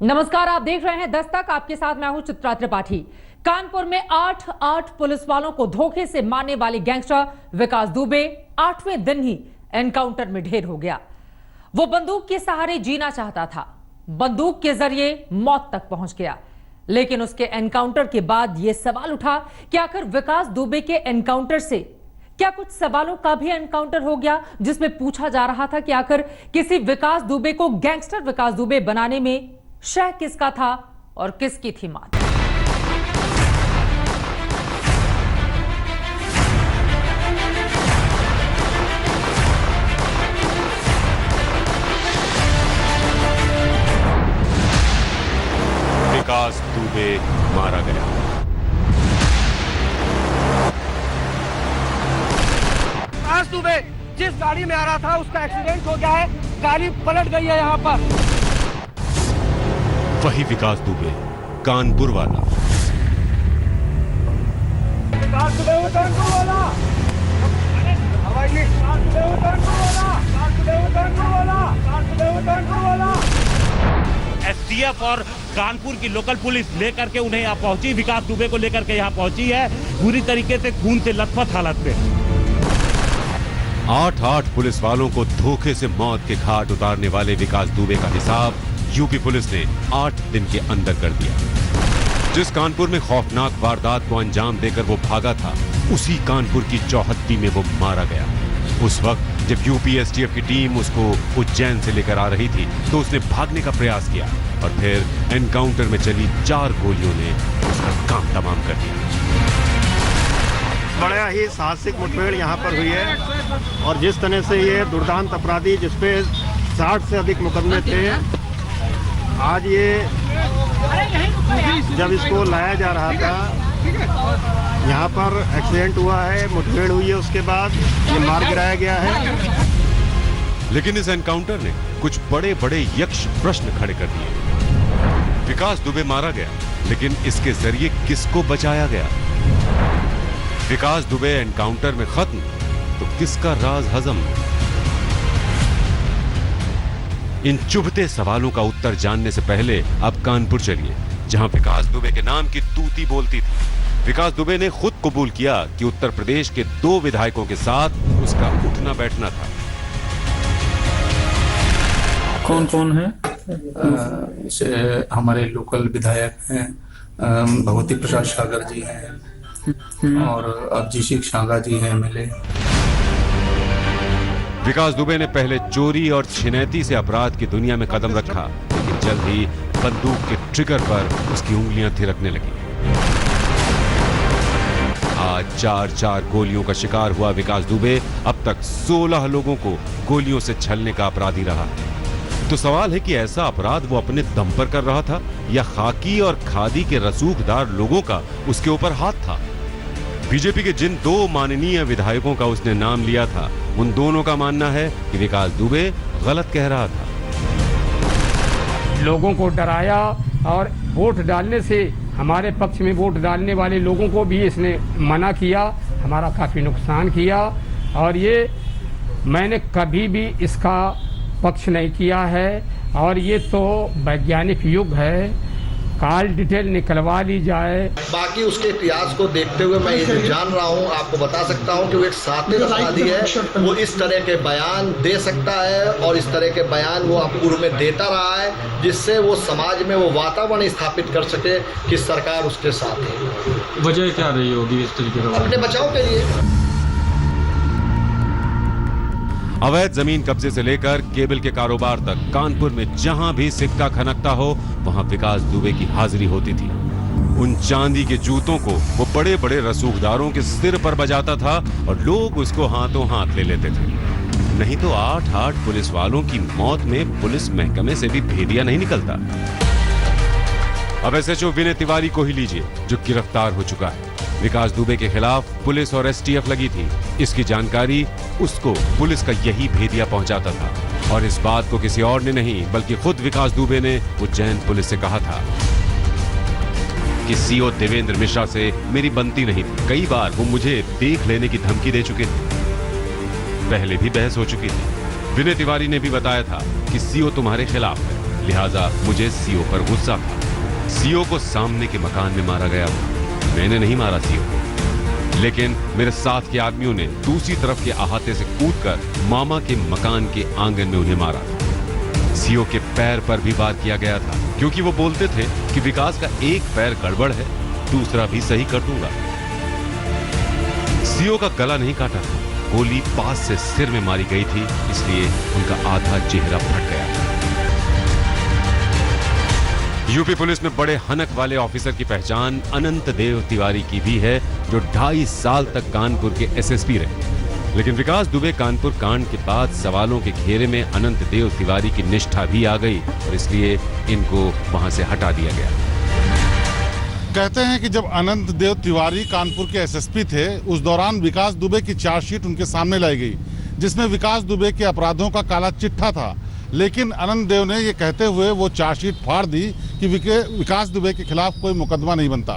नमस्कार, आप देख रहे हैं दस्तक। आपके साथ मैं हूं चित्रा त्रिपाठी। कानपुर में 8 पुलिस वालों को धोखे से मारने वाले गैंगस्टर विकास दुबे 8वें दिन ही एनकाउंटर में ढेर हो गया। वो बंदूक के सहारे जीना चाहता था, बंदूक के जरिए मौत तक पहुंच गया। लेकिन उसके एनकाउंटर के बाद यह सवाल उठा कि आखिर विकास दुबे के एनकाउंटर से क्या कुछ सवालों का भी एनकाउंटर हो गया, जिसमें पूछा जा रहा था कि आखिर किसी विकास दुबे को गैंगस्टर विकास दुबे बनाने में श्रेय किसका था और किसकी थी मात। विकास दुबे मारा गया। विकास दुबे जिस गाड़ी में आ रहा था उसका एक्सीडेंट हो गया है, गाड़ी पलट गई है। यहाँ पर वही विकास दुबे, कानपुर वाला। विकास दुबे वो कानपुर वाला, विकास दुबे वो कानपुर वाला, विकास दुबे वो कानपुर वाला, विकास दुबे वो कानपुर वाला। एसटीएफ और कानपुर की लोकल पुलिस लेकर के उन्हें यहाँ पहुंची, विकास दुबे को लेकर के यहाँ पहुंची है, पूरी तरीके से खून से लथपथ हालत में। 8 पुलिस वालों को धोखे से मौत के घाट उतारने वाले विकास दुबे का हिसाब यूपी पुलिस ने 8 दिन के अंदर कर दिया। जिस कानपुर में खौफनाक वारदात को अंजाम देकर वो भागा था, उसी कानपुर की चौहद्दी में वो मारा गया। उस वक्त जब यूपी एसटीएफ की टीम उसको उज्जैन से लेकर आ रही थी, तो उसने भागने का प्रयास किया और फिर एनकाउंटर में चली 4 गोलियों ने उसका काम तमाम कर दिया। बड़ा ही साहसिक मुठभेड़ यहाँ पर हुई है और जिस तरह से ये दुर्दांत अपराधी, जिसपे 60 से अधिक मुकदमे थे, आज ये जब इसको लाया जा रहा था, यहाँ पर एक्सीडेंट हुआ है, मुठभेड़ हुई है, उसके बाद ये मार गिराया गया है। लेकिन इस एनकाउंटर ने कुछ बड़े बड़े यक्ष प्रश्न खड़े कर दिए। विकास दुबे मारा गया, लेकिन इसके जरिए किसको बचाया गया? विकास दुबे एनकाउंटर में खत्म, तो किसका राज हजम? इन चुभते सवालों का उत्तर जानने से पहले अब कानपुर चलिए, जहां विकास दुबे के नाम की तूती बोलती थी। विकास दुबे ने खुद कबूल किया कि उत्तर प्रदेश के 2 विधायकों के साथ उसका उठना बैठना था। कौन कौन है? जैसे हमारे लोकल विधायक हैं, भगवती प्रसाद सागर जी हैं और अभिजीत सागा जी हैं एमएलए। विकास दुबे ने पहले चोरी और छिनैती से अपराध की दुनिया में कदम रखा, लेकिन जल्द ही बंदूक के ट्रिगर पर उसकी उंगलियां थिरकने लगी। आज 4 गोलियों का शिकार हुआ विकास दुबे अब तक 16 लोगों को गोलियों से छलने का अपराधी रहा है। तो सवाल है कि ऐसा अपराध वो अपने दम पर कर रहा था या खाकी और खादी के रसूखदार लोगों का उसके ऊपर हाथ था? बीजेपी के जिन 2 माननीय विधायकों का उसने नाम लिया था, उन दोनों का मानना है कि विकास दुबे गलत कह रहा था। लोगों को डराया और वोट डालने से, हमारे पक्ष में वोट डालने वाले लोगों को भी इसने मना किया, हमारा काफ़ी नुकसान किया। और ये मैंने कभी भी इसका पक्ष नहीं किया है। और ये तो वैज्ञानिक युग है, कॉल डिटेल निकलवा ली जाए। बाकी उसके इतिहास को देखते हुए मैं ये जान रहा हूँ, आपको बता सकता हूँ कि वो एक सातिर अपराधी है। वो इस तरह के बयान दे सकता है और इस तरह के बयान वो पूर्व में देता रहा है, जिससे वो समाज में वो वातावरण स्थापित कर सके कि सरकार उसके साथ है। वजह क्या रही होगी इस तरीके का? अपने बचाव के लिए। अवैध जमीन कब्जे से लेकर केबल के कारोबार तक कानपुर में जहां भी सिक्का खनकता हो, वहां विकास दुबे की हाजिरी होती थी। उन चांदी के जूतों को वो बड़े बड़े रसूखदारों के सिर पर बजाता था और लोग उसको हाथों हाथ ले लेते थे। नहीं तो 8 पुलिस वालों की मौत में पुलिस महकमे से भी भेदिया नहीं निकलता। अब एसएचओ विनय तिवारी को ही लीजिए, जो गिरफ्तार हो चुका है। विकास दुबे के खिलाफ पुलिस और एसटीएफ लगी थी। इसकी जानकारी उसको पुलिस का यही भेदिया पहुंचाता था और इस बात को किसी और ने नहीं, बल्कि खुद विकास दुबे ने उज्जैन पुलिस से कहा था कि सीओ देवेंद्र मिश्रा से मेरी बनती नहीं थी। कई बार वो मुझे देख लेने की धमकी दे चुके थे, पहले भी बहस हो चुकी थी। विनय तिवारी ने भी बताया था कि सीओ तुम्हारे खिलाफ है, लिहाजा मुझे सीओ पर गुस्सा था। सीओ को सामने के मकान में मारा गया था। मैंने नहीं मारा सीओ को, लेकिन मेरे साथ के आदमियों ने दूसरी तरफ के अहाते से कूदकर मामा के मकान के आंगन में उन्हें मारा था। सीओ के पैर पर भी वार किया गया था, क्योंकि वो बोलते थे कि विकास का एक पैर गड़बड़ है, दूसरा भी सही कर दूंगा। सीओ का गला नहीं काटा था, गोली पास से सिर में मारी गई थी, इसलिए उनका आधा चेहरा फट गया था। यूपी पुलिस में बड़े हनक वाले ऑफिसर की पहचान अनंत देव तिवारी की भी है, जो 2.5 साल तक कानपुर के एसएसपी रहे। लेकिन विकास दुबे कानपुर कांड के बाद सवालों के घेरे में अनंत देव तिवारी की निष्ठा भी आ गई और इसलिए इनको वहां से हटा दिया गया। कहते हैं कि जब अनंत देव तिवारी कानपुर के एसएसपी थे, उस दौरान विकास दुबे की चार्जशीट उनके सामने लाई गई, जिसमें विकास दुबे के अपराधों का काला चिट्ठा था। लेकिन अनंत देव ने ये कहते हुए वो चार्जशीट फाड़ दी कि विकास दुबे के खिलाफ कोई मुकदमा नहीं बनता।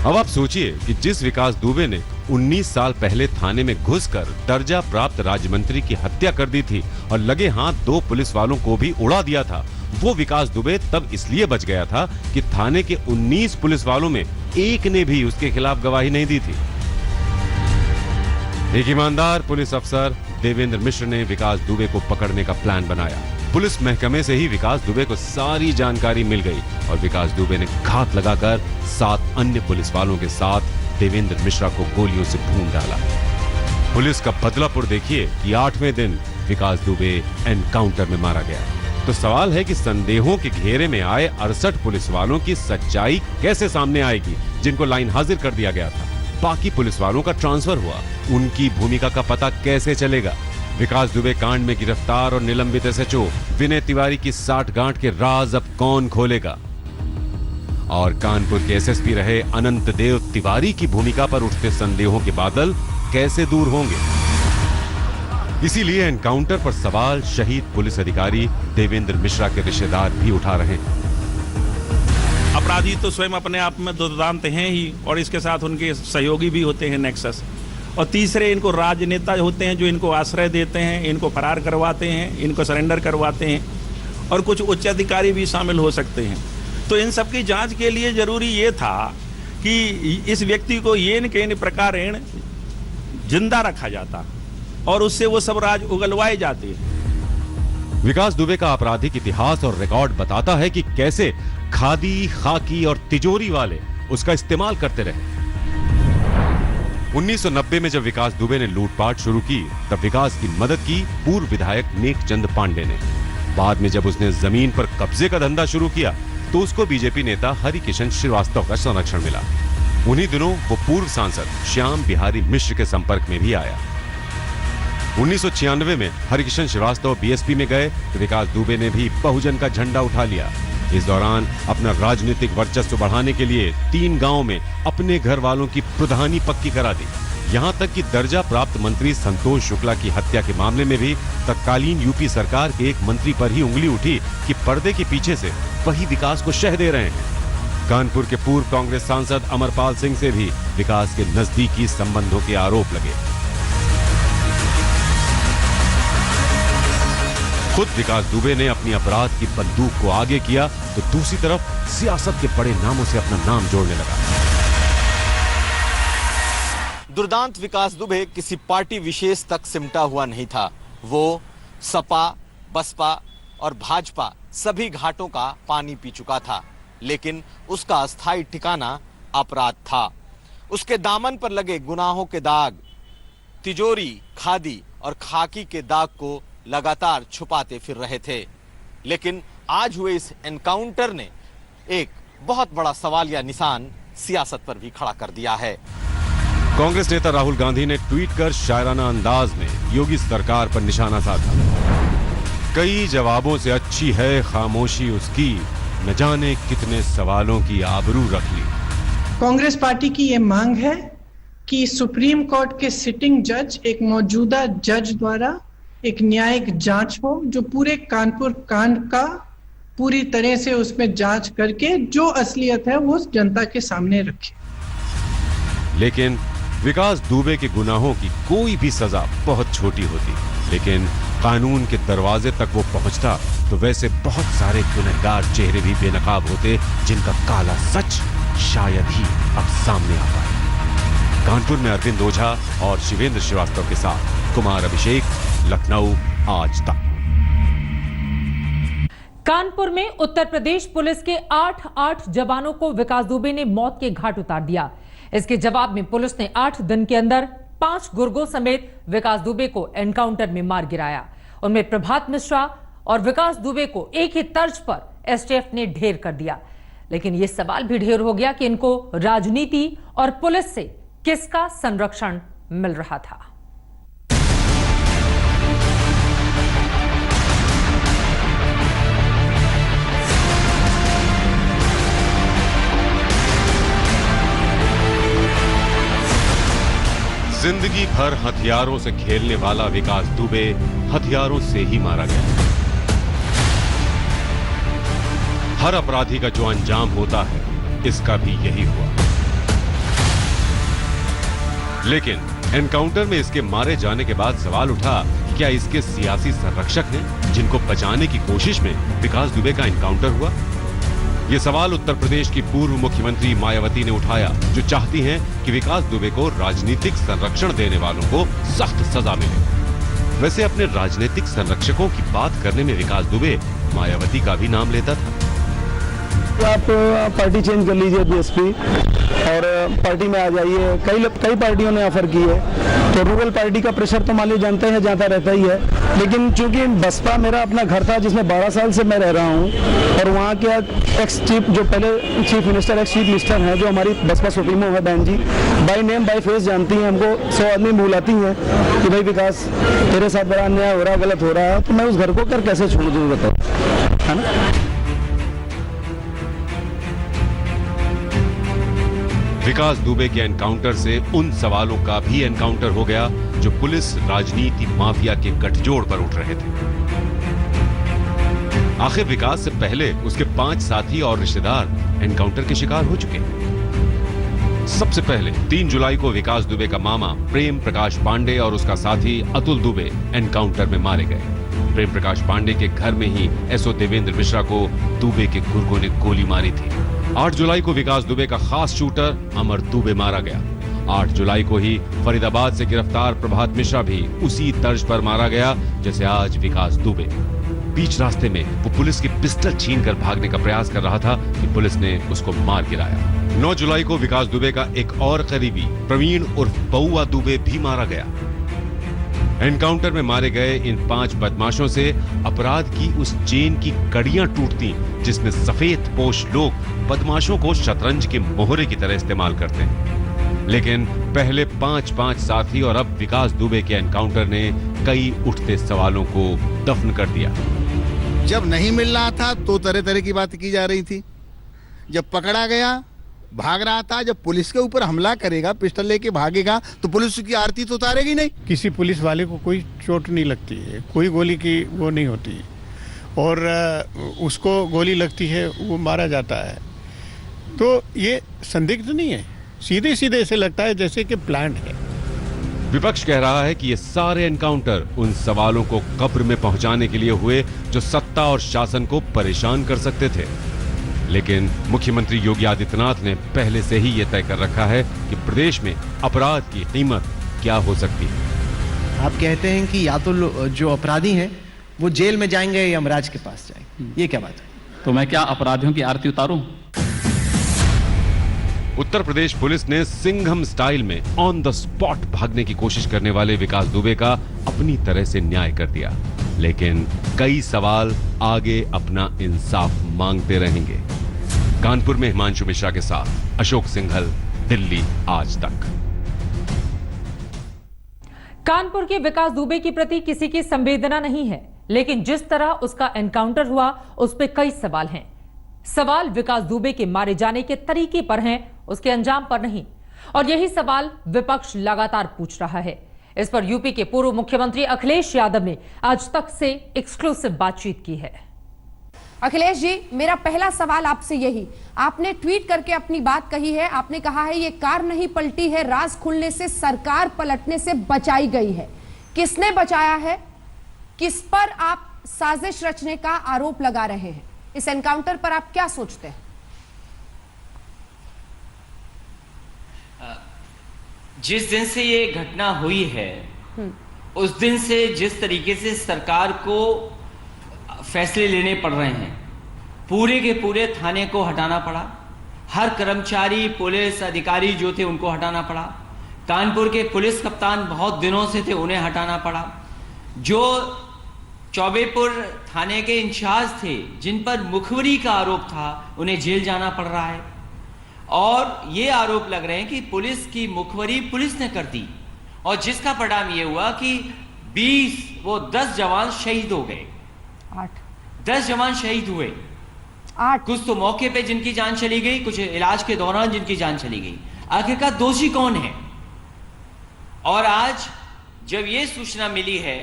अब आप सोचिए कि जिस विकास दुबे ने 19 साल पहले थाने में घुसकर दर्जा प्राप्त राज्य मंत्री की हत्या कर दी थी और लगे हाथ 2 पुलिस वालों को भी उड़ा दिया था, वो विकास दुबे तब इसलिए बच गया था कि थाने के 19 पुलिस वालों में एक ने भी उसके खिलाफ गवाही नहीं दी थी। एक ईमानदार पुलिस अफसर देवेंद्र मिश्र ने विकास दुबे को पकड़ने का प्लान बनाया। पुलिस महकमे से ही विकास दुबे को सारी जानकारी मिल गई और विकास दुबे ने घात लगाकर 7 अन्य पुलिस वालों के साथ देवेंद्र मिश्रा को गोलियों से भून डाला। पुलिस का बदलापुर देखिए कि 8वें दिन विकास दुबे एनकाउंटर में मारा गया। तो सवाल है कि संदेहों के घेरे में आए 68 पुलिस वालों की सच्चाई कैसे सामने आएगी, जिनको लाइन हाजिर कर दिया गया था। बाकी पुलिस वालों का ट्रांसफर हुआ, उनकी भूमिका का पता कैसे चलेगा। विकास दुबे कांड में गिरफ्तार और निलंबित एसएचओ विनय तिवारी की साठगांठ के राज अब कौन खोलेगा? और कानपुर के एसएसपी रहे अनंत देव तिवारी की भूमिका पर उठते संदेहों के बादल कैसे दूर होंगे? इसीलिए एनकाउंटर पर सवाल शहीद पुलिस अधिकारी देवेंद्र मिश्रा के रिश्तेदार भी उठा रहे हैं। अपराधी तो स्वयं अपने आप में दुर्दांत हैं ही, और इसके साथ उनके सहयोगी भी होते हैं नेक्सस, और तीसरे इनको राजनेता होते हैं जो इनको आश्रय देते हैं, इनको फरार करवाते हैं, इनको सरेंडर करवाते हैं, और कुछ उच्च अधिकारी भी शामिल हो सकते हैं। तो इन सब की जांच के लिए जरूरी ये था कि इस व्यक्ति को ये न प्रकार जिंदा रखा जाता और उससे वो सब राज उगलवाए जाते। विकास दुबे का आपराधिक इतिहास और रिकॉर्ड बताता है कि कैसे खादी, खाकी और तिजोरी वाले उसका इस्तेमाल करते रहे। 1990 में जब विकास दुबे ने लूटपाट शुरू की, तब विकास की मदद की पूर्व विधायक नेकचंद पांडे ने। बाद में जब उसने जमीन पर कब्जे का धंधा शुरू किया, तो उसको बीजेपी नेता हरिकिशन श्रीवास्तव का संरक्षण मिला। उन्हीं दिनों वो पूर्व सांसद श्याम बिहारी मिश्र के संपर्क में भी आया। 1996 में हरिकिशन श्रीवास्तव बीएसपी में गए तो विकास दुबे ने भी बहुजन का झंडा उठा लिया। इस दौरान अपना राजनीतिक वर्चस्व बढ़ाने के लिए 3 गांव में अपने घर वालों की प्रधानी पक्की करा दी। यहां तक कि दर्जा प्राप्त मंत्री संतोष शुक्ला की हत्या के मामले में भी तत्कालीन यूपी सरकार के एक मंत्री पर ही उंगली उठी कि पर्दे के पीछे से वही विकास को शह दे रहे हैं। कानपुर के पूर्व कांग्रेस सांसद अमरपाल सिंह से भी विकास के नजदीकी संबंधों के आरोप लगे। खुद विकास दुबे ने अपनी अपराध की बंदूक को आगे किया तो दूसरी तरफ सियासत के बड़े नामों से अपना नाम जोड़ने लगा। दुर्दांत विकास दुबे किसी पार्टी विशेष तक सिमटा हुआ नहीं था। वो सपा, बसपा और भाजपा सभी घाटों का पानी पी चुका था, लेकिन उसका अस्थायी ठिकाना अपराध था। उसके दामन पर लगे गुनाहों के दाग, तिजोरी, खादी और खाकी के दाग को लगातार छुपाते फिर रहे थे। लेकिन आज हुए इस एनकाउंटर ने एक बहुत बड़ा सवालिया निशान सियासत पर भी खड़ा कर दिया है। कांग्रेस नेता राहुल गांधी ने ट्वीट कर शायराना अंदाज में योगी सरकार पर निशाना साधा। कई जवाबों से अच्छी है खामोशी उसकी, न जाने कितने सवालों की आबरू रख ली। कांग्रेस पार्टी की ये मांग है कि सुप्रीम कोर्ट के सिटिंग जज, एक मौजूदा जज द्वारा एक न्यायिक जांच हो, जो पूरे कानपुर कांड का पूरी तरह से उसमें जांच करके जो असलियत है वो जनता के सामने रखे। लेकिन विकास दुबे के गुनाहों की कोई भी सजा बहुत छोटी होती, लेकिन कानून के दरवाजे तक वो पहुंचता तो वैसे बहुत सारे गुनहगार चेहरे भी बेनकाब होते जिनका काला सच शायद ही अब सामने आ पाए। कानपुर में अरविंद ओझा और शिवेंद्र श्रीवास्तव के साथ कुमार अभिषेक, लखनऊ, आज तक। कानपुर में उत्तर प्रदेश पुलिस के 8 जवानों को विकास दुबे ने मौत के घाट उतार दिया। इसके जवाब में पुलिस ने 8 दिन के अंदर 5 गुर्गों समेत विकास दुबे को एनकाउंटर में मार गिराया। उनमें प्रभात मिश्रा और विकास दुबे को एक ही तर्ज पर एसटीएफ ने ढेर कर दिया। लेकिन यह सवाल भी ढेर हो गया कि इनको राजनीति और पुलिस से किसका संरक्षण मिल रहा था। जिंदगी भर हथियारों से खेलने वाला विकास दुबे हथियारों से ही मारा गया। हर अपराधी का जो अंजाम होता है, इसका भी यही हुआ। लेकिन एनकाउंटर में इसके मारे जाने के बाद सवाल उठा कि क्या इसके सियासी संरक्षक हैं जिनको बचाने की कोशिश में विकास दुबे का एनकाउंटर हुआ? ये सवाल उत्तर प्रदेश की पूर्व मुख्यमंत्री मायावती ने उठाया, जो चाहती हैं कि विकास दुबे को राजनीतिक संरक्षण देने वालों को सख्त सजा मिले। वैसे अपने राजनीतिक संरक्षकों की बात करने में विकास दुबे मायावती का भी नाम लेता था। आप पार्टी चेंज कर लीजिए बीएसपी और पार्टी में आ जाइए। कई पार्टियों ने ऑफर की है, तो रूरल पार्टी का प्रेशर तो मान लीजिए जानते हैं जाता रहता ही है। लेकिन चूंकि बसपा मेरा अपना घर था जिसमें 12 साल से मैं रह रहा हूं, और वहां के एक्स चीफ जो पहले chief minister ex chief minister हैं, जो हमारी बसपा सुप्रीमो है बहन जी, बाई नेम बाई फेस जानती हैं हमको। 100 आदमी बुलाती हैं कि भाई विकास तेरे साथ बड़ा अन्याय हो रहा है, गलत हो रहा है, तो मैं उस घर को कर कैसे छोड़ दूँ बताओ, है ना। विकास दुबे के एनकाउंटर से उन सवालों का भी एनकाउंटर हो गया जो पुलिस राजनीति माफिया के गठजोड़ पर उठ रहे थे। आखिर विकास से पहले उसके 5 साथी और रिश्तेदार एनकाउंटर के शिकार हो चुके हैं। सबसे पहले 3 जुलाई को विकास दुबे का मामा प्रेम प्रकाश पांडे और उसका साथी अतुल दुबे एनकाउंटर में मारे गए। प्रेम प्रकाश पांडे के घर में ही एसओ देवेंद्र मिश्रा को दुबे के गुर्गों ने गोली मारी थी। 8 जुलाई को विकास दुबे का खास शूटर अमर दुबे मारा गया। 8 जुलाई को ही फरीदाबाद से गिरफ्तार प्रभात मिश्रा भी उसी तर्ज पर मारा गया जैसे आज विकास दुबे। बीच रास्ते में वो पुलिस की पिस्टल छीनकर भागने का प्रयास कर रहा था कि पुलिस ने उसको मार गिराया। 9 जुलाई को विकास दुबे का एक और करीबी प्रवीण उर्फ बउआ दुबे भी मारा गया। एनकाउंटर में मारे गए इन 5 बदमाशों से अपराध की उस चेन की कड़ियां टूटती जिसमें सफेद पोश लोग बदमाशों को शतरंज के मोहरे की तरह इस्तेमाल करते हैं। लेकिन पहले 5 साथी और अब विकास दुबे के एनकाउंटर ने कई उठते सवालों को दफन कर दिया। जब नहीं मिल रहा था तो तरह तरह की बातें की जा रही थी। जब पकड़ा गया भाग रहा था। जब पुलिस के ऊपर हमला करेगा, पिस्टल लेके भागेगा, तो पुलिस की आरती तो उतारेगी नहीं। किसी पुलिस वाले को कोई चोट नहीं लगती है, कोई गोली की वो नहीं होती, और उसको गोली लगती है वो मारा जाता है। तो ये संदिग्ध नहीं है, सीधे सीधे ऐसे लगता है जैसे कि प्लान है। विपक्ष कह रहा है कि ये सारे एनकाउंटर उन सवालों को कब्र में पहुंचाने के लिए हुए जो सत्ता और शासन को परेशान कर सकते थे। लेकिन मुख्यमंत्री योगी आदित्यनाथ ने पहले से ही यह तय कर रखा है कि प्रदेश में अपराध की कीमत क्या हो सकती है। आप कहते हैं कि या तो जो अपराधी हैं वो जेल में जाएंगे या यमराज के पास जाएंगे, ये क्या बात है? तो मैं क्या अपराधियों की आरती उतारूं? उत्तर प्रदेश पुलिस ने सिंघम स्टाइल में ऑन द स्पॉट भागने की कोशिश करने वाले विकास दुबे का अपनी तरह से न्याय कर दिया। लेकिन कई सवाल आगे अपना इंसाफ मांगते रहेंगे। कानपुर में हिमांशु मिश्रा के साथ अशोक सिंघल, दिल्ली आज तक। कानपुर के विकास दुबे के प्रति किसी की संवेदना नहीं है, लेकिन जिस तरह उसका एनकाउंटर हुआ उस पर कई सवाल हैं। सवाल विकास दुबे के मारे जाने के तरीके पर हैं, उसके अंजाम पर नहीं। और यही सवाल विपक्ष लगातार पूछ रहा है। इस पर यूपी के पूर्व मुख्यमंत्री अखिलेश यादव ने आज तक से एक्सक्लूसिव बातचीत की है। अखिलेश जी, मेरा पहला सवाल आपसे यही, आपने ट्वीट करके अपनी बात कही है। आपने कहा है ये कार नहीं पलटी है, राज खुलने से सरकार पलटने से बचाई गई है। किसने बचाया है, किस पर आप साजिश रचने का आरोप लगा रहे हैं? इस एनकाउंटर पर आप क्या सोचते हैं? जिस दिन से ये घटना हुई है उस दिन से जिस तरीके से सरकार को फैसले लेने पड़ रहे हैं, पूरे के पूरे थाने को हटाना पड़ा, हर कर्मचारी पुलिस अधिकारी जो थे उनको हटाना पड़ा, कानपुर के पुलिस कप्तान बहुत दिनों से थे उन्हें हटाना पड़ा, जो चौबेपुर थाने के इंचार्ज थे जिन पर मुखबिरी का आरोप था उन्हें जेल जाना पड़ रहा है, और ये आरोप लग रहे हैं कि पुलिस की मुखबिरी पुलिस ने कर दी, और जिसका परिणाम ये हुआ कि 10 जवान शहीद हो गए। 10 जवान शहीद हुए, 8 कुछ तो मौके पे जिनकी जान चली गई, कुछ इलाज के दौरान जिनकी जान चली गई। आखिरकार दोषी कौन है? और आज जब ये सूचना मिली है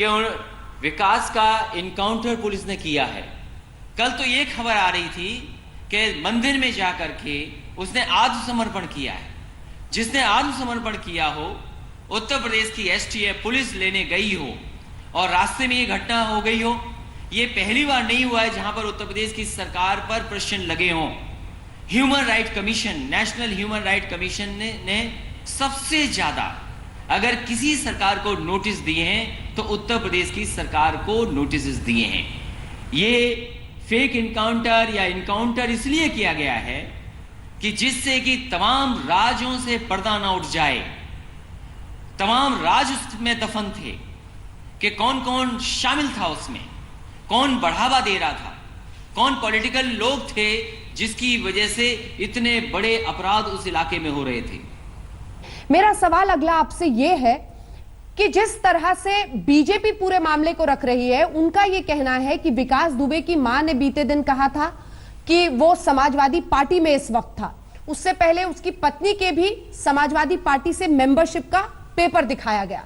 कि विकास का इनकाउंटर पुलिस ने किया है, कल तो ये खबर आ रही थी कि मंदिर में जाकर के उसने आत्मसमर्पण किया है। जिसने आत्मसमर्पण किया हो, उत्तर प्रदेश की एसटीएफ पुलिस लेने गई हो और रास्ते में ये घटना हो गई हो, ये पहली बार नहीं हुआ है जहां पर उत्तर प्रदेश की सरकार पर प्रश्न लगे हों। Human right commission, national human right commission ने सबसे ज्यादा अगर किसी सरकार को नोटिस दिए हैं तो उत्तर प्रदेश की सरकार को नोटिस दिए हैं। ये फेक इनकाउंटर या इनकाउंटर इसलिए किया गया है कि जिससे कि तमाम राज्यों से पर्दा ना उठ जाए। तमाम राज्य उसमें दफन थे कि कौन कौन शामिल था उसमें, कौन बढ़ावा दे रहा था, कौन पॉलिटिकल लोग थे जिसकी वजह से इतने बड़े अपराध उस इलाके में हो रहे थे। मेरा सवाल अगला आपसे यह है कि जिस तरह से बीजेपी पूरे मामले को रख रही है, उनका यह कहना है कि विकास दुबे की मां ने बीते दिन कहा था कि वो समाजवादी पार्टी में इस वक्त था। उससे पहले उसकी पत्नी के भी समाजवादी पार्टी से मेंबरशिप का पेपर दिखाया गया।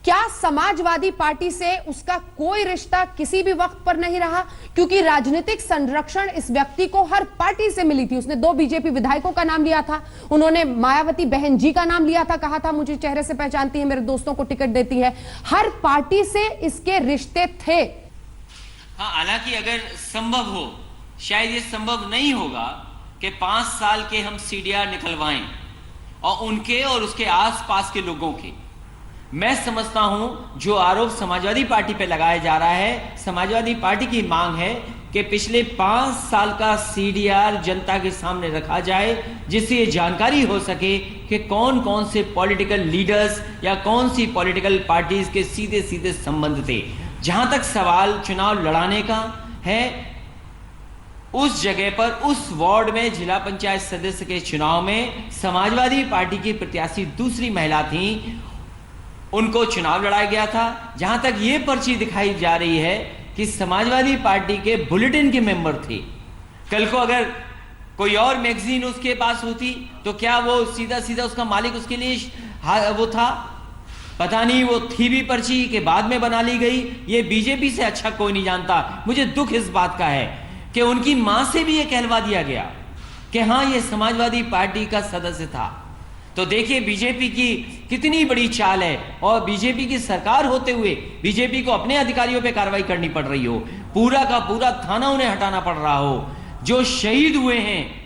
क्या समाजवादी पार्टी से उसका कोई रिश्ता किसी भी वक्त पर नहीं रहा? क्योंकि राजनीतिक संरक्षण इस व्यक्ति को हर पार्टी से मिली थी। उसने 2 बीजेपी विधायकों का नाम लिया था, उन्होंने मायावती बहन जी का नाम लिया था, कहा था मुझे चेहरे से पहचानती है, मेरे दोस्तों को टिकट देती है। हर पार्टी से इसके रिश्ते थे। हाँ, हालांकि अगर संभव हो, शायद ये संभव नहीं होगा कि 5 साल के हम सीडीआर निकलवाएं और उनके और उसके आसपास के लोगों के। मैं समझता हूं जो आरोप समाजवादी पार्टी पे लगाया जा रहा है, समाजवादी पार्टी की मांग है कि पिछले 5 साल का सीडीआर जनता के सामने रखा जाए, जिससे ये जानकारी हो सके कि कौन कौन से पॉलिटिकल लीडर्स या कौन सी पॉलिटिकल पार्टीज के सीधे सीधे संबंध थे। जहां तक सवाल चुनाव लड़ाने का है, उस जगह पर उस वार्ड में जिला पंचायत सदस्य के चुनाव में समाजवादी पार्टी की प्रत्याशी दूसरी महिला थी, उनको चुनाव लड़ाया गया था। जहां तक ये पर्ची दिखाई जा रही है कि समाजवादी पार्टी के बुलेटिन के मेंबर थे। कल को अगर कोई और मैगजीन उसके पास होती तो क्या वो सीधा सीधा उसका मालिक उसके लिए वो था? पता नहीं वो थी भी पर्ची के बाद में बना ली गई। ये बीजेपी से अच्छा कोई नहीं जानता। मुझे दुख इस बात का है कि उनकी मां से भी यह कहलवा दिया गया कि हां ये समाजवादी पार्टी का सदस्य था। तो देखिए बीजेपी की कितनी बड़ी चाल है, और बीजेपी की सरकार होते हुए बीजेपी को अपने अधिकारियों पे कार्रवाई करनी पड़ रही हो, पूरा का पूरा थाना उन्हें हटाना पड़ रहा हो। जो शहीद हुए हैं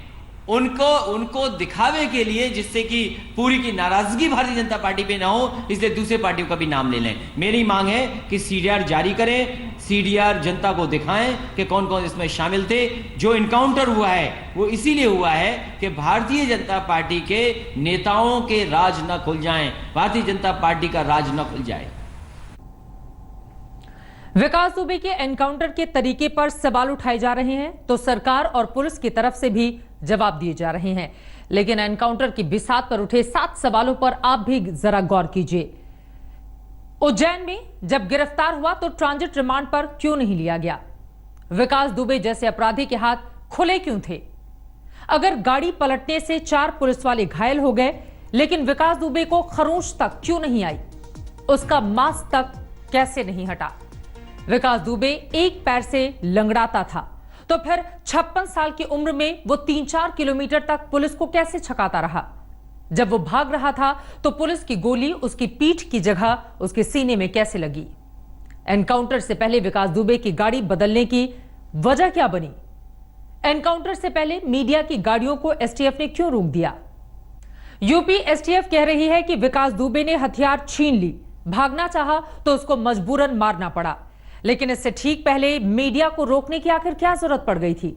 उनको दिखावे के लिए, जिससे कि पूरी की नाराजगी भारतीय जनता पार्टी पे ना हो, इसलिए दूसरे पार्टियों का भी नाम ले लें। मेरी मांग है कि सीडीआर जारी करें, सीडीआर जनता को दिखाएं कि कौन कौन इसमें शामिल थे। जो इनकाउंटर हुआ है वो इसीलिए हुआ है कि भारतीय जनता पार्टी के नेताओं के राज न खुल जाएं, भारतीय जनता पार्टी का राज न खुल जाए। विकास दुबे के एनकाउंटर के तरीके पर सवाल उठाए जा रहे हैं तो सरकार और पुलिस की तरफ से भी जवाब दिए जा रहे हैं। लेकिन एनकाउंटर की बिसात पर उठे 7 सवालों पर आप भी जरा गौर कीजिए। उज्जैन में जब गिरफ्तार हुआ तो ट्रांजिट रिमांड पर क्यों नहीं लिया गया? विकास दुबे जैसे अपराधी के हाथ खुले क्यों थे? अगर गाड़ी पलटने से 4 पुलिस वाले घायल हो गए, लेकिन विकास दुबे को खरोंच तक क्यों नहीं आई? उसका मास्क तक कैसे नहीं हटा? विकास दुबे एक पैर से लंगड़ाता था, तो फिर 56 साल की उम्र में वो 3-4 किलोमीटर तक पुलिस को कैसे छकाता रहा? जब वो भाग रहा था तो पुलिस की गोली उसकी पीठ की जगह उसके सीने में कैसे लगी? एनकाउंटर से पहले विकास दुबे की गाड़ी बदलने की वजह क्या बनी? एनकाउंटर से पहले मीडिया की गाड़ियों को एसटीएफ ने क्यों रोक दिया? यूपी एसटीएफ कह रही है कि विकास दुबे ने हथियार छीन ली, भागना चाहा तो उसको मजबूरन मारना पड़ा। लेकिन इससे ठीक पहले मीडिया को रोकने की आखिर क्या जरूरत पड़ गई थी?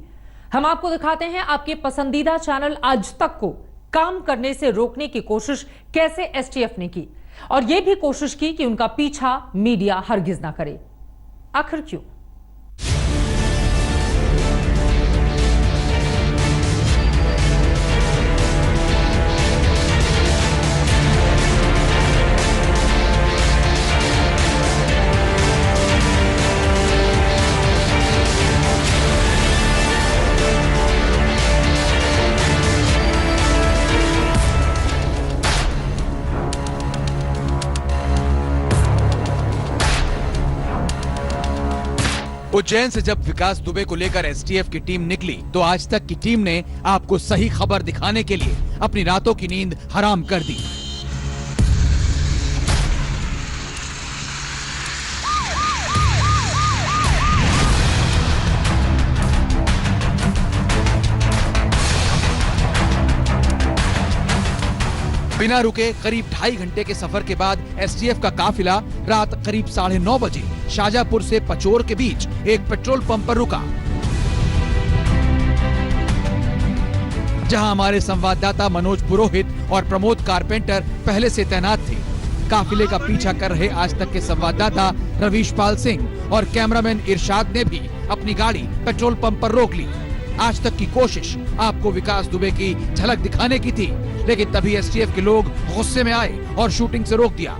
हम आपको दिखाते हैं आपके पसंदीदा चैनल आज तक को काम करने से रोकने की कोशिश कैसे एसटीएफ ने की, और यह भी कोशिश की कि उनका पीछा मीडिया हरगिज ना करे। आखिर क्यों? उज्जैन से जब विकास दुबे को लेकर एसटीएफ की टीम निकली तो आज तक की टीम ने आपको सही खबर दिखाने के लिए अपनी रातों की नींद हराम कर दी। बिना रुके करीब 2.5 घंटे के सफर के बाद एसटीएफ का काफिला रात करीब 9:30 बजे शाजापुर से पचोर के बीच एक पेट्रोल पंप पर रुका, जहां हमारे संवाददाता मनोज पुरोहित और प्रमोद कारपेंटर पहले से तैनात थे। काफिले का पीछा कर रहे आज तक के संवाददाता रवीशपाल सिंह और कैमरामैन इरशाद ने भी अपनी गाड़ी पेट्रोल पंप पर रोक ली। आज तक की कोशिश आपको विकास दुबे की झलक दिखाने की थी, लेकिन तभी एसटीएफ के लोग गुस्से में आए और शूटिंग से रोक दिया।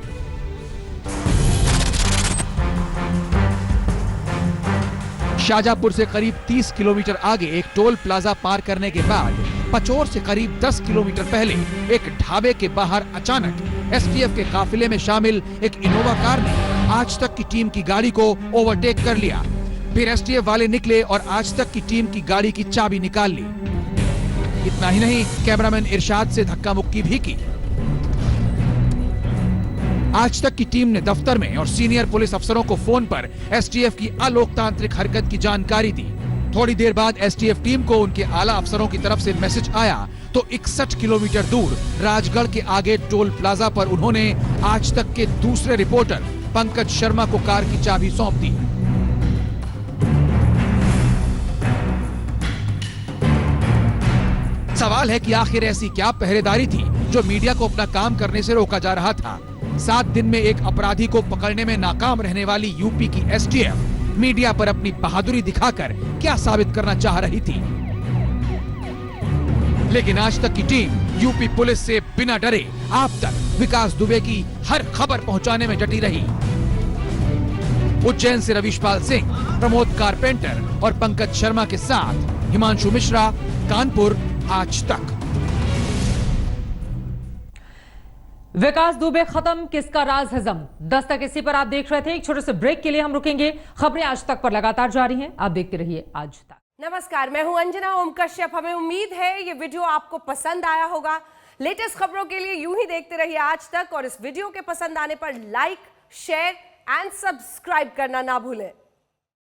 शाजापुर से करीब 30 किलोमीटर आगे एक टोल प्लाजा पार करने के बाद पचोर से करीब 10 किलोमीटर पहले एक ढाबे के बाहर अचानक एसटीएफ के काफिले में शामिल एक इनोवा कार ने आज तक की टीम की गाड़ी को ओवरटेक कर लिया। फिर एसटीएफ वाले निकले और आज तक की टीम की गाड़ी की चाबी निकाल ली। इतना ही नहीं, कैमरामैन इरशाद से धक्का मुक्की भी की। आज तक की टीम ने दफ्तर में और सीनियर पुलिस अफसरों को फोन पर एसटीएफ की अलोकतांत्रिक हरकत की जानकारी दी। थोड़ी देर बाद एसटीएफ टीम को उनके आला अफसरों की तरफ से मैसेज आया तो 61 किलोमीटर दूर राजगढ़ के आगे टोल प्लाजा पर उन्होंने आज तक के दूसरे रिपोर्टर पंकज शर्मा को कार की चाबी सौंप दी। सवाल है कि आखिर ऐसी क्या पहरेदारी थी जो मीडिया को अपना काम करने से रोका जा रहा था? 7 दिन में एक अपराधी को पकड़ने में नाकाम रहने वाली यूपी की एसटीएफ मीडिया पर अपनी बहादुरी दिखाकर क्या साबित करना चाह रही थी? लेकिन आज तक की टीम यूपी पुलिस से बिना डरे आप तक विकास दुबे की हर खबर पहुंचाने में डटी रही। उज्जैन से रवीशपाल सिंह, प्रमोद कारपेंटर और पंकज शर्मा के साथ हिमांशु मिश्रा, कानपुर, आज तक। विकास दुबे खत्म, किसका राज हजम? दस्तक इसी पर आप देख रहे थे। एक छोटे से ब्रेक के लिए हम रुकेंगे। खबरें आज तक पर लगातार जारी हैं, आप देखते रहिए आज तक। नमस्कार, मैं हूं अंजना ओम कश्यप। हमें उम्मीद है ये वीडियो आपको पसंद आया होगा। लेटेस्ट खबरों के लिए यूं ही देखते रहिए आज तक, और इस वीडियो के पसंद आने पर लाइक, शेयर एंड सब्सक्राइब करना ना भूलें।